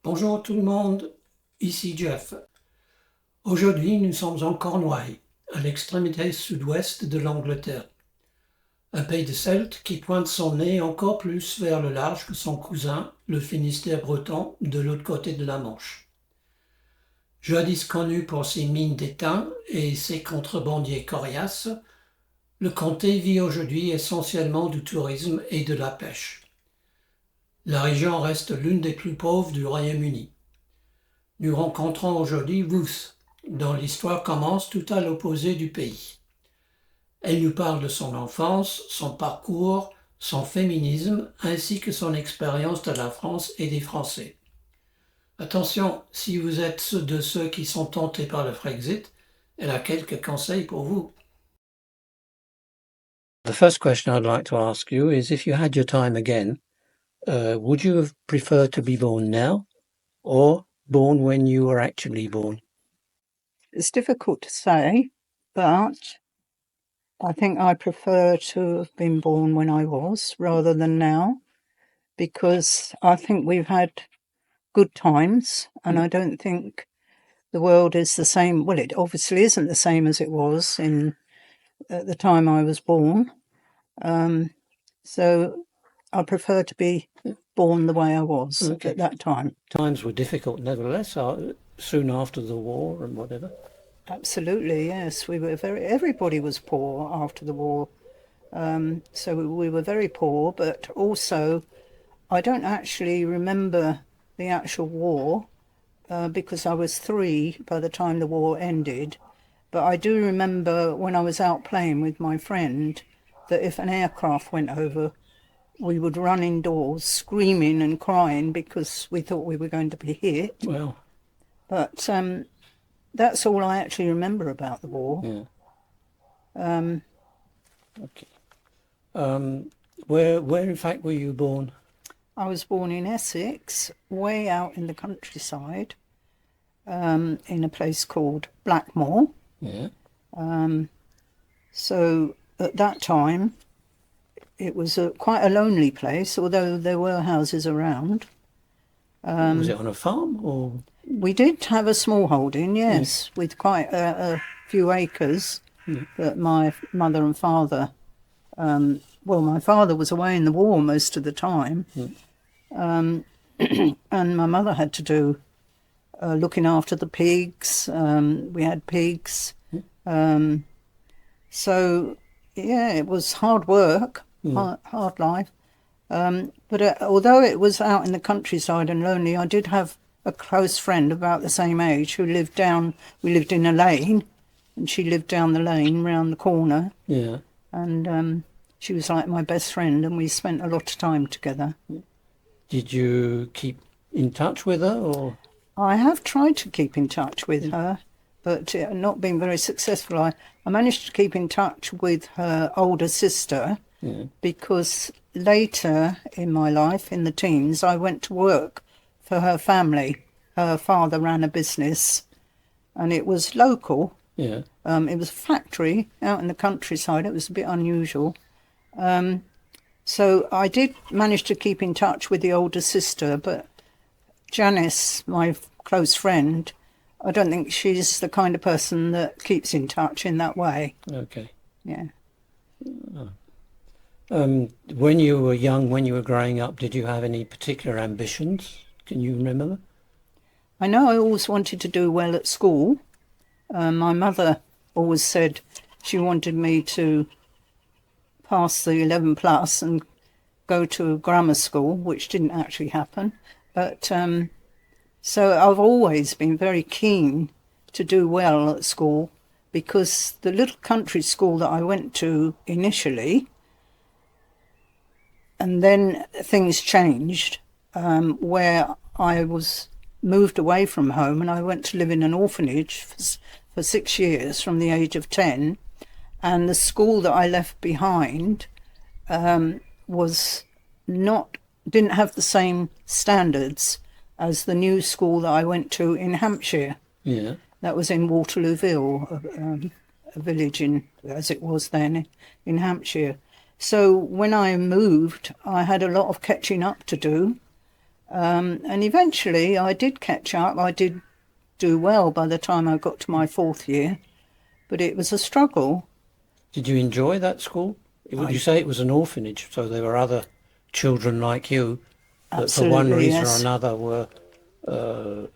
Bonjour tout le monde, ici Jeff. Aujourd'hui, nous sommes en Cornouailles, à l'extrémité sud-ouest de l'Angleterre. Un pays de Celtes qui pointe son nez encore plus vers le large que son cousin, le Finistère breton, de l'autre côté de la Manche. Jadis connu pour ses mines d'étain et ses contrebandiers coriaces, le comté vit aujourd'hui essentiellement du tourisme et de la pêche. La région reste l'une des plus pauvres du Royaume-Uni. Nous rencontrons aujourd'hui Ruth, dont l'histoire commence tout à l'opposé du pays. Elle nous parle de son enfance, son parcours, son féminisme, ainsi que son expérience de la France et des Français. Attention, si vous êtes de ceux qui sont tentés par le Frexit, elle a quelques conseils pour vous. The first question I'd like to ask you is, if you had your time again, would you have preferred to be born now or born when you were actually born? It's difficult to say, but I think I prefer to have been born when I was rather than now, because I think we've had good times, and I don't think the world is the same. Well, it obviously isn't the same as it was at the time I was born. So I prefer to be born the way I was at that time. Times were difficult nevertheless, soon after the war and whatever. Absolutely, yes. Everybody was poor after the war. So we were very poor, but also I don't actually remember the actual war because I was 3 by the time the war ended. But I do remember when I was out playing with my friend that if an aircraft went over, we would run indoors screaming and crying because we thought we were going to be hit. Well, But that's all I actually remember about the war. yeah. Okay. Where in fact were you born? I was born in Essex, way out in the countryside, in a place called Blackmore. Yeah. So at that time, it was quite a lonely place, although there were houses around. Was it on a farm or? We did have a small holding, yes, with quite a few acres that my mother and father, my father was away in the war most of the time, and my mother had to do looking after the pigs. We had pigs. So, yeah, it was hard work, hard life. But although it was out in the countryside and lonely, I did have a close friend about the same age who lived we lived in a lane, and she lived down the lane round the corner. Yeah. And she was like my best friend, and we spent a lot of time together. Did you keep in touch with her, or? I have tried to keep in touch with her, but not been very successful. I managed to keep in touch with her older sister because later in my life, in the teens, I went to work for her family. Her father ran a business, and it was local. Yeah. It was a factory out in the countryside. It was a bit unusual. So I did manage to keep in touch with the older sister, but Janice, my close friend, I don't think she's the kind of person that keeps in touch in that way. Okay. Yeah. When you were young, when you were growing up, did you have any particular ambitions? Can you remember them? I know I always wanted to do well at school. My mother always said she wanted me to pass the 11 plus and go to grammar school, which didn't actually happen. But so I've always been very keen to do well at school, because the little country school that I went to initially, and then things changed, where I was moved away from home and I went to live in an orphanage for 6 years from the age of 10. And the school that I left behind didn't have the same standards as the new school that I went to in Hampshire. Yeah. That was in Waterlooville, a village as it was then, in Hampshire. So when I moved, I had a lot of catching up to do. And eventually I did catch up. I did do well by the time I got to my 4th year, but it was a struggle. Did you enjoy that school? Would you say it was an orphanage, so there were other children like you that for one Absolutely, reason yes. or another were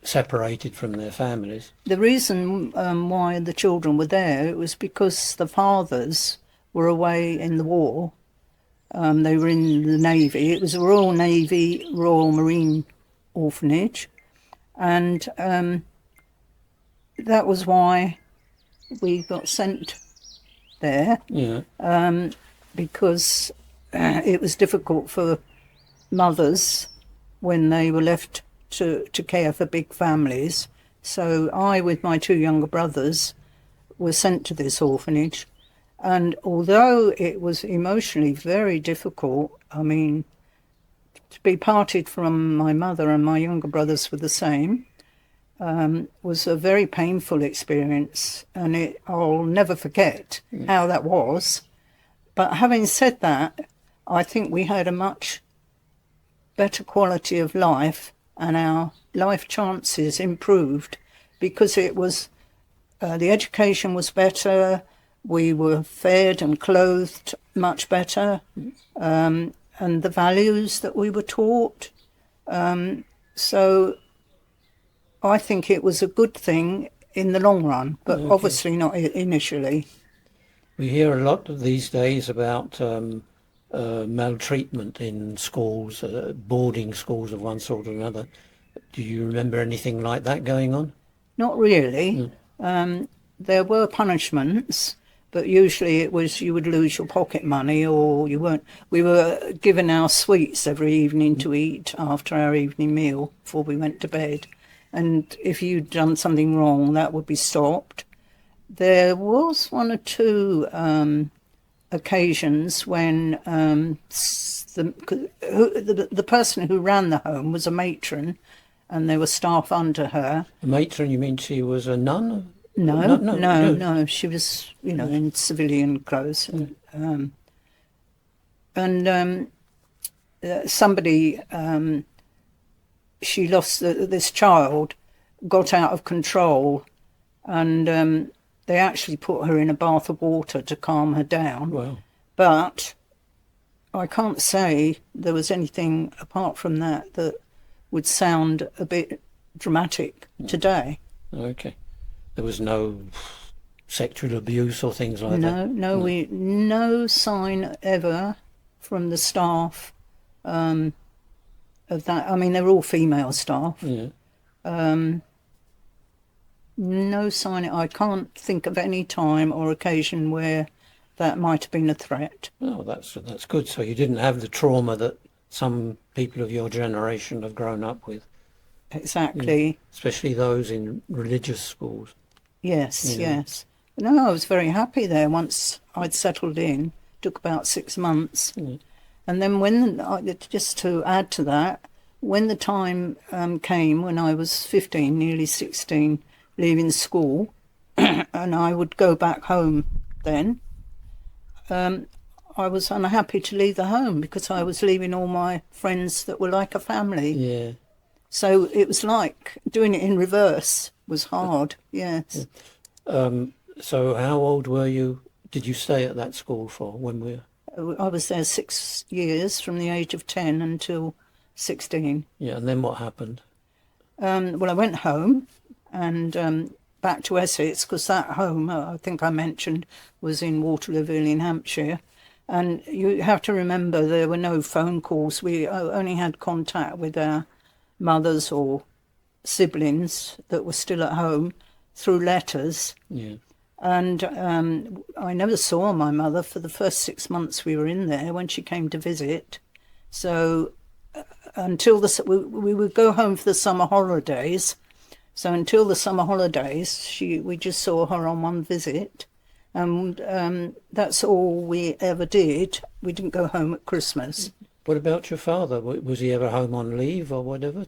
separated from their families? The reason why the children were there, it was because the fathers were away in the war. They were in the Navy. It was a Royal Navy, Royal Marine orphanage. And that was why we got sent there. Yeah. Because it was difficult for mothers when they were left to care for big families. So I, with my 2 younger brothers, were sent to this orphanage. And although it was emotionally very difficult, I mean, to be parted from my mother, and my younger brothers were the same, was a very painful experience. And I'll never forget how that was. But having said that, I think we had a much better quality of life, and our life chances improved because it was the education was better, we were fed and clothed much better, and the values that we were taught. So I think it was a good thing in the long run, but obviously not initially. We hear a lot these days about maltreatment in schools, boarding schools of one sort or another. Do you remember anything like that going on? Not really. There were punishments, but usually it was you would lose your pocket money, or you weren't. We were given our sweets every evening to eat after our evening meal before we went to bed. And if you'd done something wrong, that would be stopped. There was 1 or 2 occasions when the person who ran the home was a matron, and there were staff under her. A matron, you mean she was a nun? No. She was, in civilian clothes. Somebody, she lost this child, got out of control, and they actually put her in a bath of water to calm her down. Wow. But I can't say there was anything apart from that that would sound a bit dramatic today. Okay. There was no sexual abuse or things like that? No sign ever from the staff of that. I mean, they're all female staff. Yeah. No sign. I can't think of any time or occasion where that might have been a threat. Oh, that's good. So you didn't have the trauma that some people of your generation have grown up with. Exactly. Yeah. Especially those in religious schools. Yes, yes. No, I was very happy there once I'd settled in. Took about 6 months. And then just to add to that, when the time came when I was 15, nearly 16, leaving school, and I would go back home then, I was unhappy to leave the home because I was leaving all my friends that were like a family. Yeah. So it was like doing it in reverse was hard, yes. So how old were you? Did you stay at that school for when we were? I was there 6 years, from the age of 10 until 16. Yeah, and then what happened? Well, I went home and back to Essex, because that home, I think I mentioned, was in Waterlooville in Hampshire. And you have to remember there were no phone calls. We only had contact with our mothers or siblings that were still at home through letters. Yeah. And I never saw my mother for the first 6 months we were in there when she came to visit. So until we would go home for the summer holidays. So until the summer holidays, we just saw her on one visit. And that's all we ever did. We didn't go home at Christmas. What about your father? Was he ever home on leave or whatever?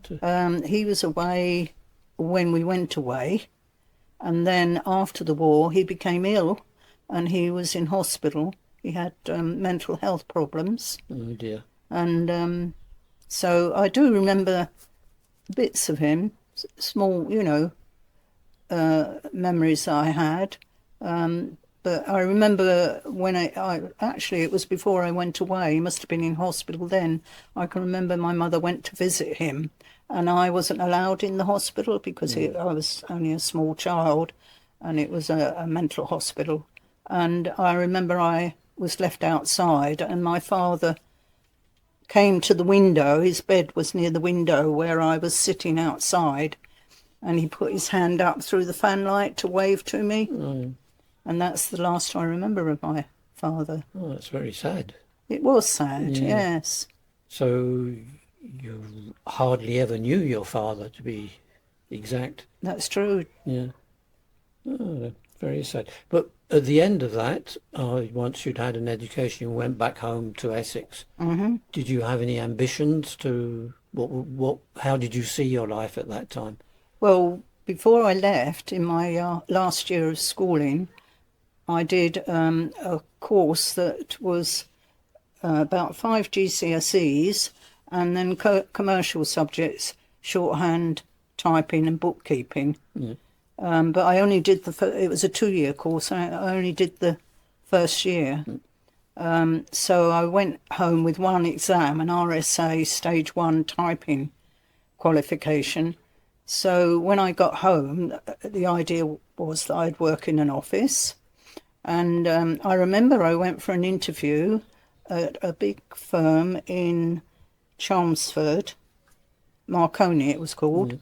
He was away when we went away. And then after the war, he became ill and he was in hospital. He had mental health problems. Oh, dear. And So I do remember bits of him, small, memories that I had. But I remember when actually it was before I went away. He must have been in hospital then. I can remember my mother went to visit him, and I wasn't allowed in the hospital because I was only a small child, and it was a mental hospital. And I remember I was left outside, and my father came to the window. His bed was near the window where I was sitting outside, and he put his hand up through the fanlight to wave to me. Oh, And that's the last I remember of my father. oh, that's very sad. It was sad, Yeah. yes. So you hardly ever knew your father, to be exact. That's true. Yeah. Oh, very sad. But at the end of that, once you'd had an education, you went back home to Essex. Hmm. Did you have any ambitions to how did you see your life at that time? Well, before I left, in my last year of schooling, I did a course that was about 5 GCSEs and then commercial subjects, shorthand, typing and bookkeeping. Yeah. But I only did it was a 2-year course, and I only did the first year. So I went home with one exam, an RSA Stage 1 typing qualification. So when I got home, the idea was that I'd work in an office. And I remember I went for an interview at a big firm in Chelmsford, Marconi it was called.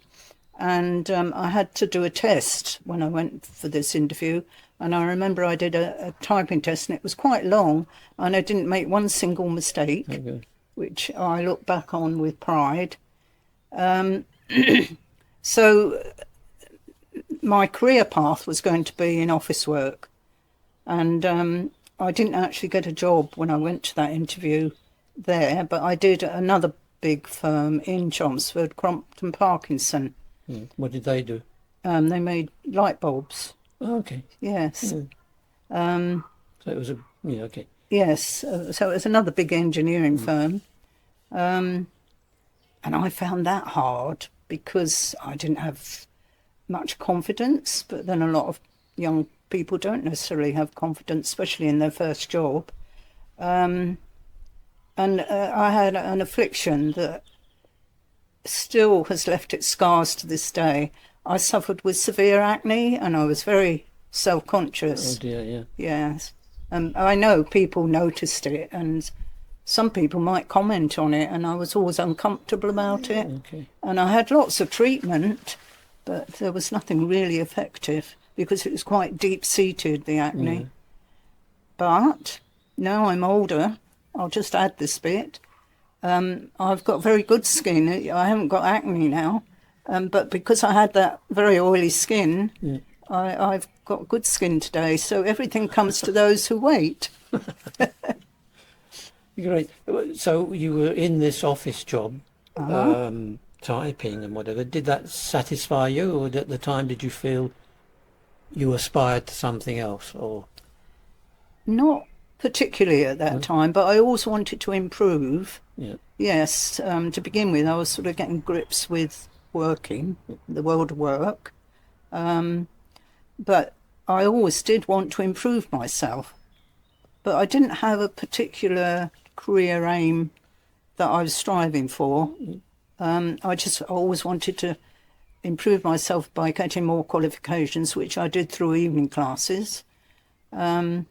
And I had to do a test when I went for this interview. And I remember I did a typing test, and it was quite long, and I didn't make one single mistake, Okay. which I look back on with pride. So my career path was going to be in office work. And I didn't actually get a job when I went to that interview there, but I did another big firm in Chelmsford, Crompton Parkinson. What did they do? They made light bulbs. Oh, okay. Yes. So it was okay. Yes. So it was another big engineering firm. And I found that hard because I didn't have much confidence, but then a lot of young people don't necessarily have confidence, especially in their first job. And I had an affliction that still has left its scars to this day. I suffered with severe acne, and I was very self-conscious. Oh dear, yeah. Yes. I know people noticed it, and some people might comment on it, and I was always uncomfortable about it. Okay. And I had lots of treatment, but there was nothing really effective because it was quite deep-seated, the acne. Yeah. But now I'm older, I'll just add this bit. I've got very good skin. I haven't got acne now, but because I had that very oily skin, I've got good skin today. So everything comes to those who wait. Great. So you were in this office job, typing and whatever. Did that satisfy you, or at the time did you feel you aspired to something else? Or Not particularly at that time, but I always wanted to improve. yeah, Yes, to begin with, I was sort of getting grips with working, the world of work. But I always did want to improve myself. But I didn't have a particular career aim that I was striving for. I just always wanted to improve myself by getting more qualifications, which I did through evening classes. And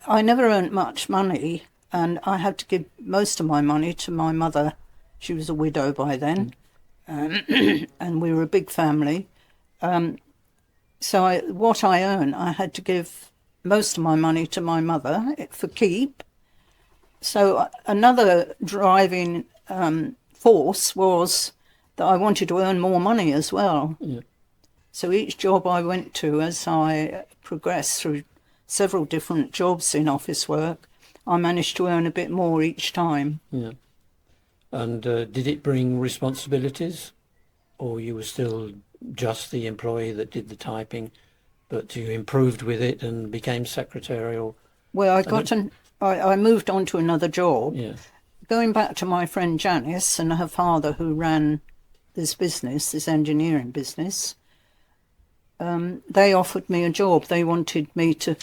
I never earned much money, and I had to give most of my money to my mother. She was a widow by then, and we were a big family. So what I earned, I had to give most of my money to my mother for keep. So another driving force was that I wanted to earn more money as well. Yeah. So each job I went to, as I progressed through several different jobs in office work, I managed to earn a bit more each time. Yeah. And did it bring responsibilities, or you were still just the employee that did the typing, but you improved with it and became secretarial? Well, I moved on to another job, Yeah. going back to my friend Janice and her father who ran this business, this engineering business, they offered me a job. They wanted me to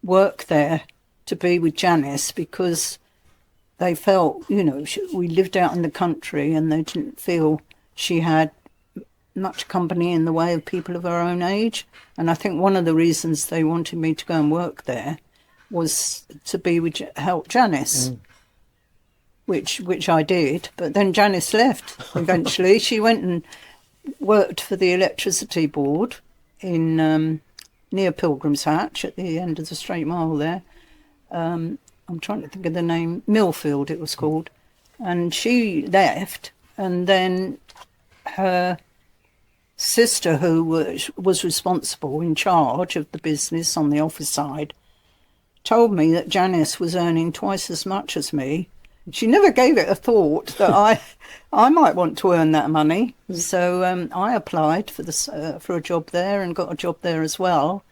work there to be with Janice because they felt, we lived out in the country and they didn't feel she had much company in the way of people of her own age. And I think one of the reasons they wanted me to go and work there was to be with help Janice, which I did. But then Janice left eventually. She went and worked for the electricity board in near Pilgrim's Hatch at the end of the Straight Mile there. I'm trying to think of the name, Millfield it was called. And she left, and then her sister, who was responsible, in charge of the business on the office side, told me that Janice was earning twice as much as me. She never gave it a thought that I might want to earn that money. So I applied for a job there and got a job there as well.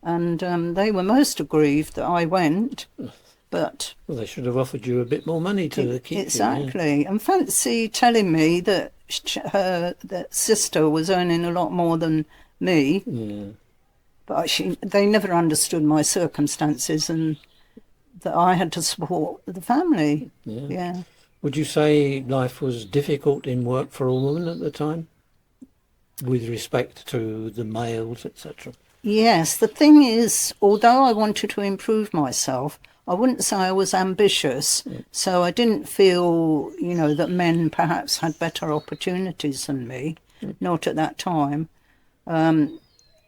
And they were most aggrieved that I went. But well, they should have offered you a bit more money to keep you. Exactly. And fancy telling me that her sister was earning a lot more than me. Yeah. But they never understood my circumstances and that I had to support the family. Yeah. Would you say life was difficult in work for a woman at the time, with respect to the males, etc.? Yes. The thing is, although I wanted to improve myself, I wouldn't say I was ambitious. So I didn't feel, that men perhaps had better opportunities than me. Not at that time.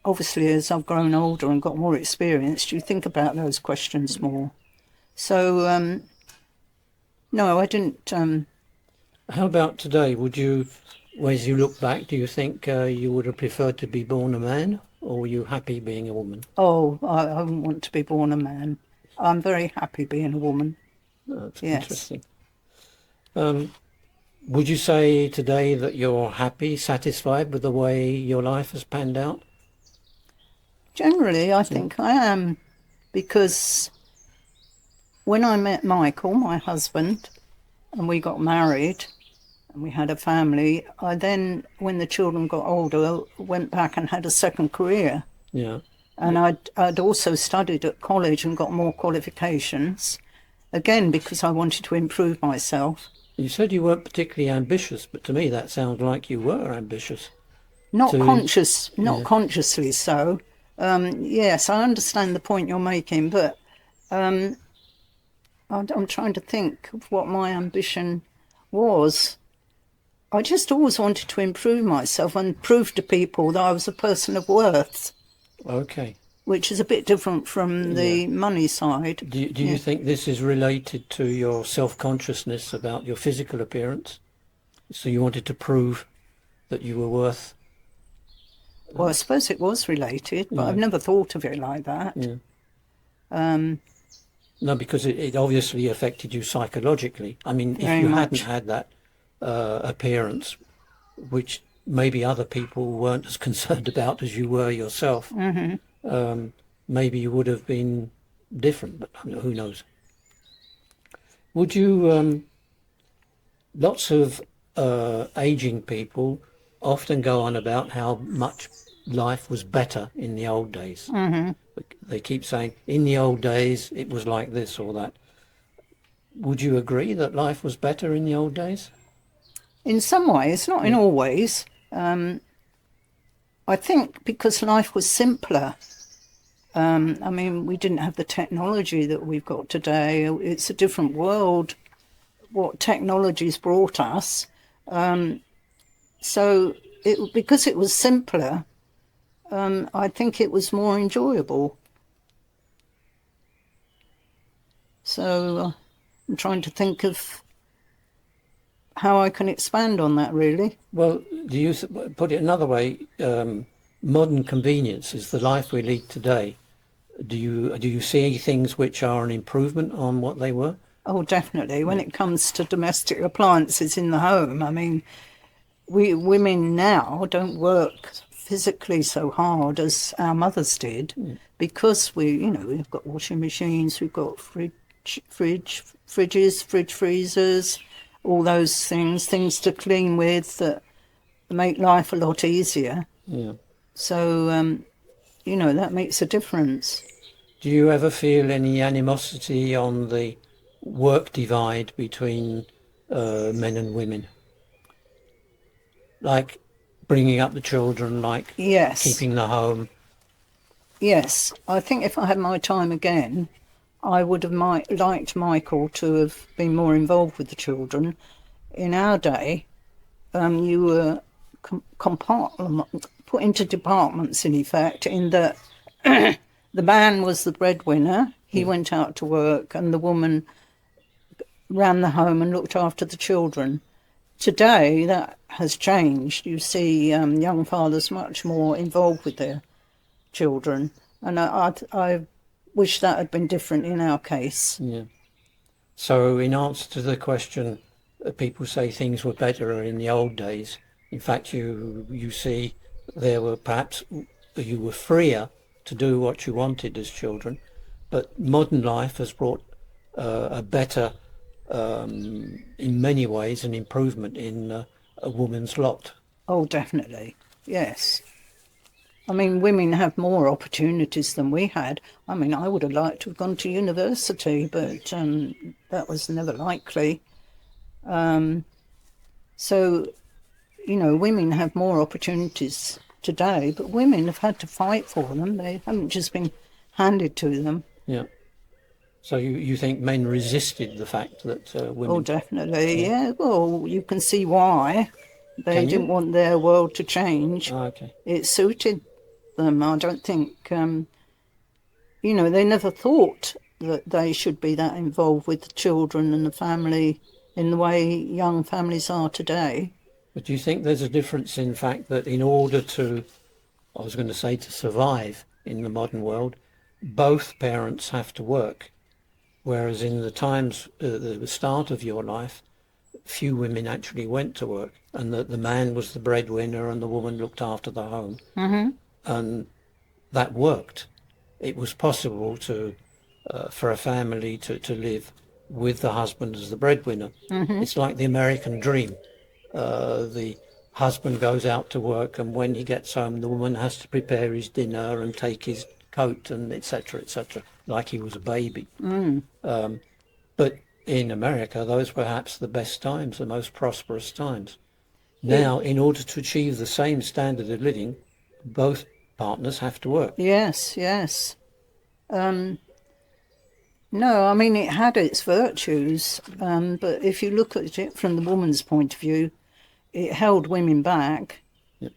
Obviously, as I've grown older and got more experience, you think about those questions more. So, no, I didn't. How about today? Would you, as you look back, do you think you would have preferred to be born a man, or were you happy being a woman? Oh, I wouldn't want to be born a man. I'm very happy being a woman. That's interesting. Would you say today that you're happy, satisfied with the way your life has panned out? Generally, I think I am, because when I met Michael, my husband, and we got married and we had a family, I then, when the children got older, went back and had a second career. Yeah. And I'd also studied at college and got more qualifications, again, because I wanted to improve myself. You said you weren't particularly ambitious, but to me that sounds like you were ambitious. Not consciously so. Yes, I understand the point you're making, but I'm trying to think of what my ambition was. I just always wanted to improve myself and prove to people that I was a person of worth. Okay. Which is a bit different from the money side. Do you think this is related to your self-consciousness about your physical appearance? So you wanted to prove that you were worth... Well, I suppose it was related, but I've never thought of it like that. Yeah. No, because it obviously affected you psychologically. I mean, if you hadn't had that appearance, which maybe other people weren't as concerned about as you were yourself, maybe you would have been different, but who knows. Would you... lots of aging people often go on about how much life was better in the old days. They keep saying, in the old days, it was like this or that. Would you agree that life was better in the old days? In some ways, not in all ways. I think because life was simpler. I mean, we didn't have the technology that we've got today. It's a different world, what technology's brought us. So because it was simpler, I think it was more enjoyable. So I'm trying to think of how I can expand on that, really. Well, do you put it another way? Modern convenience is the life we lead today. Do you see things which are an improvement on what they were? Oh, definitely. When it comes to domestic appliances in the home, I mean, we women now don't work physically so hard as our mothers did, because we've got washing machines, we've got fridges, fridge freezers, all those things to clean with that make life a lot easier. Yeah. So, that makes a difference. Do you ever feel any animosity on the work divide between men and women? Like bringing up the children, like Yes. keeping the home? Yes. I think if I had my time again, I would have liked Michael to have been more involved with the children. In our day, you were put into departments, in effect, in that the man was the breadwinner, he went out to work, and the woman ran the home and looked after the children. Today, that has changed. You see young fathers much more involved with their children, and I wish that had been different in our case. Yeah. So in answer to the question, people say things were better in the old days. In fact, you see there were perhaps you were freer to do what you wanted as children, but modern life has brought a better, in many ways, an improvement in a woman's lot. Oh, definitely, yes. I mean, women have more opportunities than we had. I mean, I would have liked to have gone to university, but that was never likely. So, women have more opportunities today, but women have had to fight for them. They haven't just been handed to them. Yeah. So you think men resisted the fact that women... Oh, definitely, yeah. Well, you can see why. They didn't want their world to change. Oh, okay. It suited them. I don't think, they never thought that they should be that involved with the children and the family in the way young families are today. But do you think there's a difference in fact that in order to, I was going to say to survive in the modern world, both parents have to work, whereas in the times, the start of your life, few women actually went to work, and that the man was the breadwinner and the woman looked after the home. Mm-hmm. And that worked. It was possible to, for a family to live with the husband as the breadwinner. Mm-hmm. It's like the American dream. The husband goes out to work, and when he gets home, the woman has to prepare his dinner and take his coat and etc., like he was a baby. But in America, those were perhaps the best times, the most prosperous times. Now, in order to achieve the same standard of living, both partners have to work. Yes. No, I mean, it had its virtues, but if you look at it from the woman's point of view, it held women back. Yep.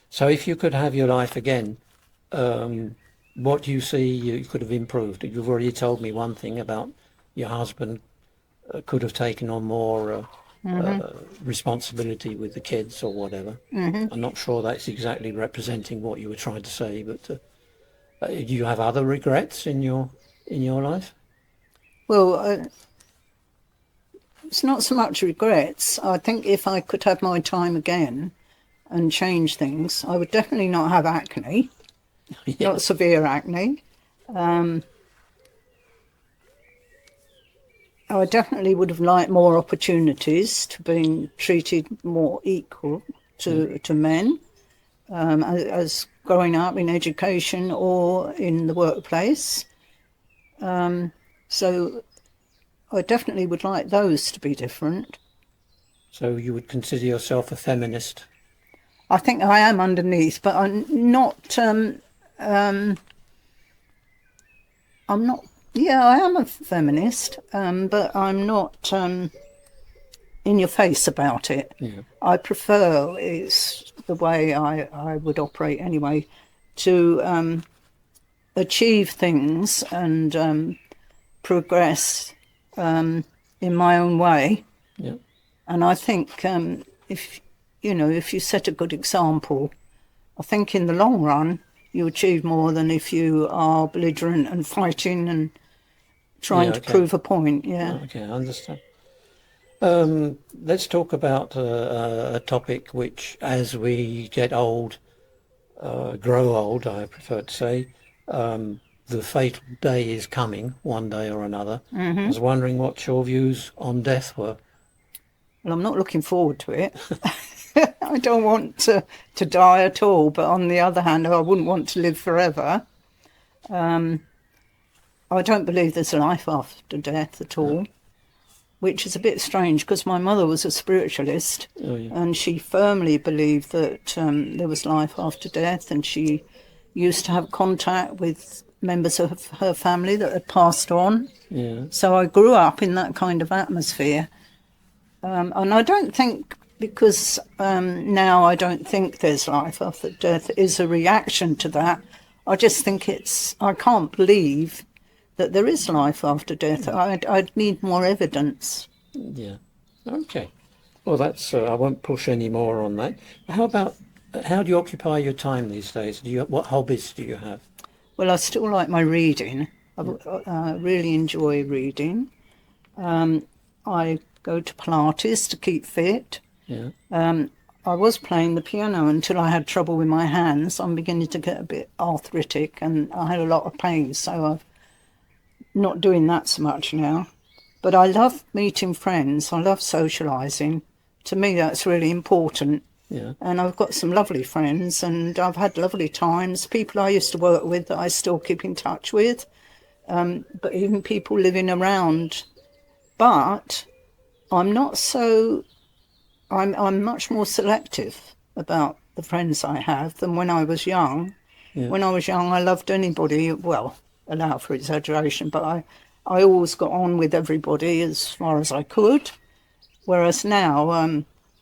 So if you could have your life again, what do you see you could have improved? You've already told me one thing about your husband could have taken on more responsibility with the kids or whatever. Mm-hmm. I'm not sure that's exactly representing what you were trying to say, but do you have other regrets in your life? Well, it's not so much regrets. I think if I could have my time again and change things, I would definitely not have acne, not severe acne. I definitely would have liked more opportunities to being treated more equal to men as growing up in education or in the workplace. So I definitely would like those to be different. So you would consider yourself a feminist? I think I am underneath, but I'm not... I'm not... Yeah, I am a feminist, but I'm not in your face about it. Yeah. I prefer, it's the way I would operate anyway, to achieve things and progress in my own way. Yeah. And I think if you set a good example, I think in the long run you achieve more than if you are belligerent and fighting and trying to prove a point. Yeah. Okay, I understand. Let's talk about a topic which, as we get old, grow old, I prefer to say, the fatal day is coming one day or another. I was wondering what your views on death were. Well, I'm not looking forward to it. I don't want to die at all, but on the other hand, I wouldn't want to live forever. I don't believe there's a life after death at all, which is a bit strange because my mother was a spiritualist. Oh, yeah. And she firmly believed that there was life after death, and she used to have contact with members of her family that had passed on. Yeah. So I grew up in that kind of atmosphere. And I don't think, because now I don't think there's life after death, is a reaction to that. I just think I can't believe that there is life after death. I'd need more evidence. Yeah. Okay. Well, that's. I won't push any more on that. How do you occupy your time these days? What hobbies do you have? Well, I still like my reading. I really enjoy reading. I go to Pilates to keep fit. Yeah. I was playing the piano until I had trouble with my hands. I'm beginning to get a bit arthritic, and I had a lot of pain, so I'm not doing that so much now. But I love meeting friends. I love socialising. To me, that's really important. Yeah. And I've got some lovely friends, and I've had lovely times. People I used to work with that I still keep in touch with, but even people living around. But I'm not so. I'm much more selective about the friends I have than when I was young. Yeah. When I was young, I loved anybody. Well, allow for exaggeration, but I always got on with everybody as far as I could. Whereas now,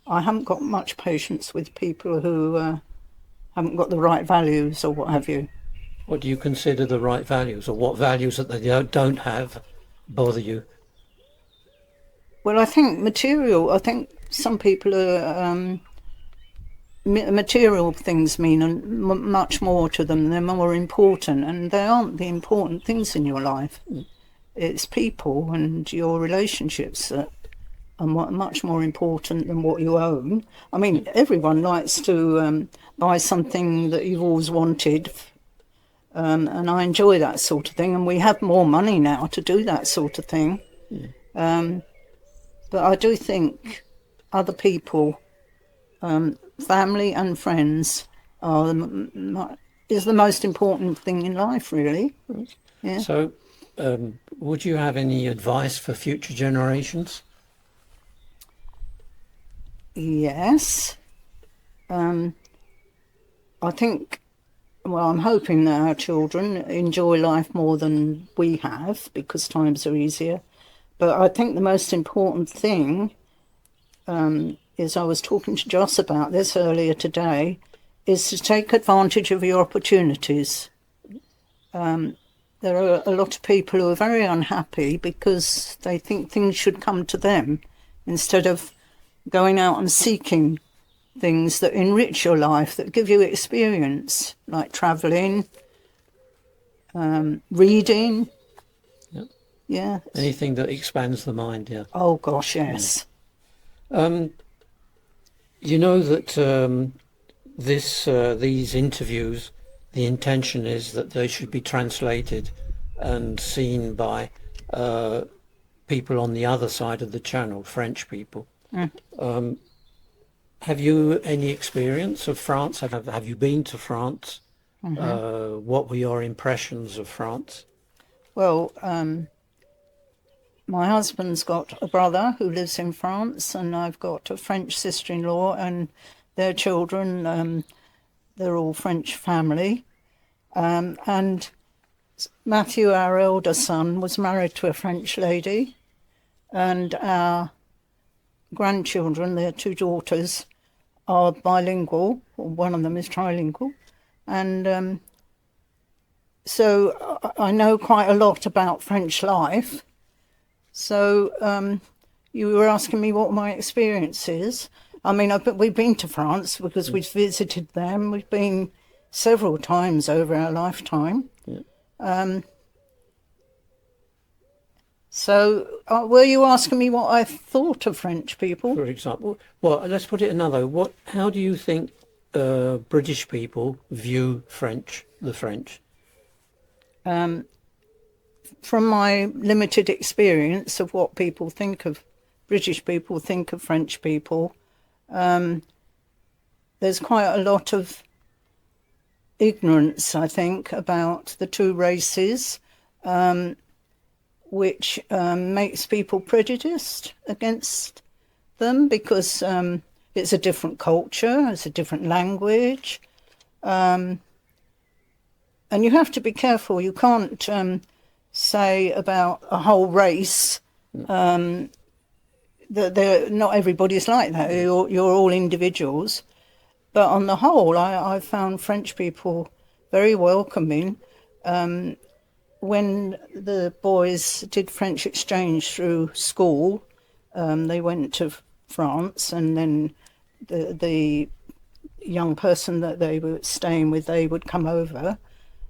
I haven't got much patience with people who haven't got the right values or what have you. What do you consider the right values, or what values that they don't have bother you? Well, I think some people are, material things mean much more to them. They're more important, and they aren't the important things in your life. It's people and your relationships that are much more important than what you own. I mean, everyone likes to buy something that you've always wanted, and I enjoy that sort of thing, and we have more money now to do that sort of thing. But I do think other people, family and friends, is the most important thing in life, really. Yeah. So, would you have any advice for future generations? Yes. I think, well, I'm hoping that our children enjoy life more than we have, because times are easier. But I think the most important thing is, I was talking to Joss about this earlier today, is to take advantage of your opportunities. There are a lot of people who are very unhappy because they think things should come to them instead of going out and seeking things that enrich your life, that give you experience, like travelling, reading. Yep. Yeah. Anything that expands the mind, yeah. Oh, gosh, yes. You know that these interviews, the intention is that they should be translated and seen by people on the other side of the channel, French people. Have you any experience of France? Have you been to France? What were your impressions of France? Well, my husband's got a brother who lives in France, and I've got a French sister-in-law and their children. They're all French family. And Matthew, our elder son, was married to a French lady, and our grandchildren, their two daughters, are bilingual, or one of them is trilingual. And so I know quite a lot about French life. So you were asking me what my experience is. I mean, we've been to France because we've visited them. We've been several times over our lifetime. Yeah. So were you asking me what I thought of French people? For example, well, let's put it another. How do you think British people view the French? from my limited experience of what people think of, British people think of French people, there's quite a lot of ignorance, I think, about the two races, which makes people prejudiced against them because it's a different culture, it's a different language, and you have to be careful. You can't say about a whole race that not everybody's like that. You're all individuals. But on the whole, I found French people very welcoming. When the boys did French exchange through school, they went to France, and then the young person that they were staying with, they would come over.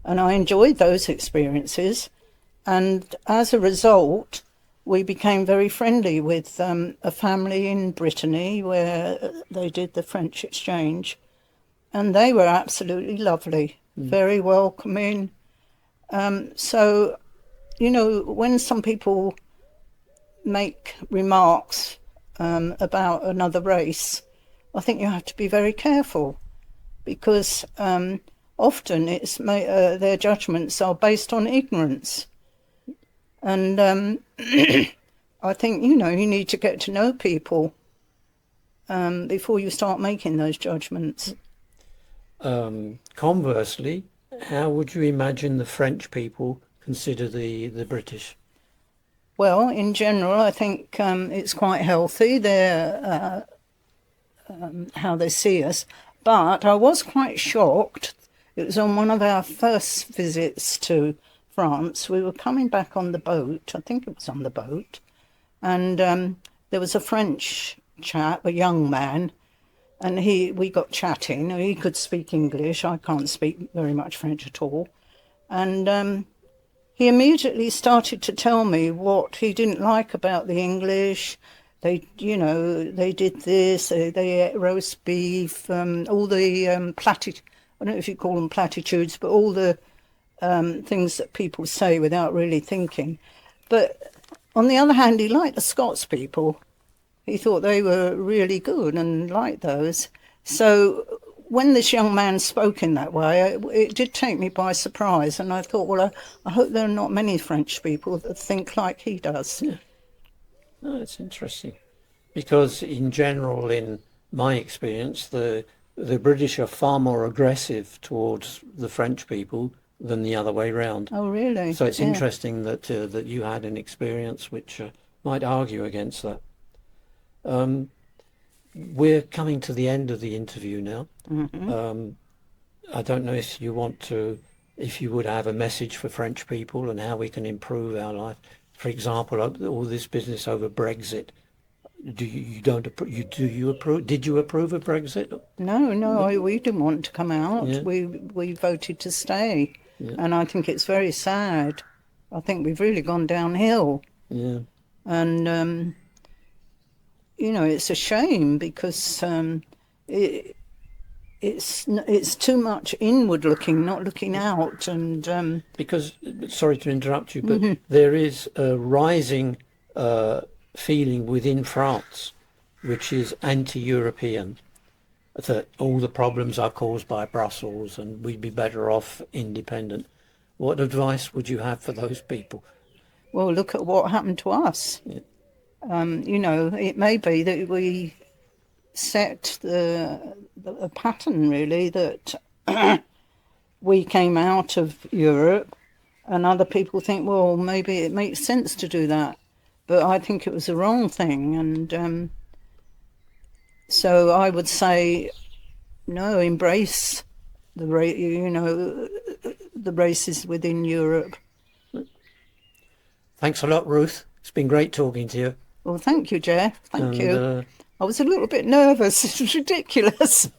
And I enjoyed those experiences. And as a result, we became very friendly with a family in Brittany where they did the French exchange. And they were absolutely lovely, very welcoming. So, you know, when some people make remarks about another race, I think you have to be very careful because often their judgments are based on ignorance. And I think, you know, you need to get to know people before you start making those judgments. Conversely, how would you imagine the French people consider the British? Well, in general, I think it's quite healthy, how they see us. But I was quite shocked. It was on one of our first visits to France. We were coming back on the boat, I think it was on the boat, and there was a French chap, a young man, and we got chatting. He could speak English. I can't speak very much French at all. And he immediately started to tell me what he didn't like about the English. They, you know, they did this, they ate roast beef, all the I don't know if you call them platitudes, but all the things that people say without really thinking. But on the other hand, he liked the Scots people. He thought they were really good and liked those. So when this young man spoke in that way, it did take me by surprise. And I thought, well, I hope there are not many French people that think like he does. Yeah. No, it's interesting. Because in general, in my experience, the British are far more aggressive towards the French people than the other way round. Oh, really? So it's interesting that that you had an experience which might argue against that. We're coming to the end of the interview now. Mm-hmm. I don't know if you would have a message for French people and how we can improve our life. For example, all this business over Brexit. Did you approve of Brexit? No, we didn't want to come out. Yeah. We voted to stay. Yeah. And I think it's very sad. I think we've really gone downhill. Yeah. And you know, it's a shame because it's too much inward looking, not looking out. And because, sorry to interrupt you, but there is a rising feeling within France, which is anti-European, that all the problems are caused by Brussels and we'd be better off independent. What advice would you have for those people? Well, look at what happened to us. Yeah. You know, it may be that we set the pattern, really, that we came out of Europe and other people think, well, maybe it makes sense to do that. But I think it was the wrong thing. And so I would say, no, embrace the races within Europe. Thanks a lot, Ruth. It's been great talking to you. Well, thank you, Jeff. Thank you. I was a little bit nervous. It's ridiculous.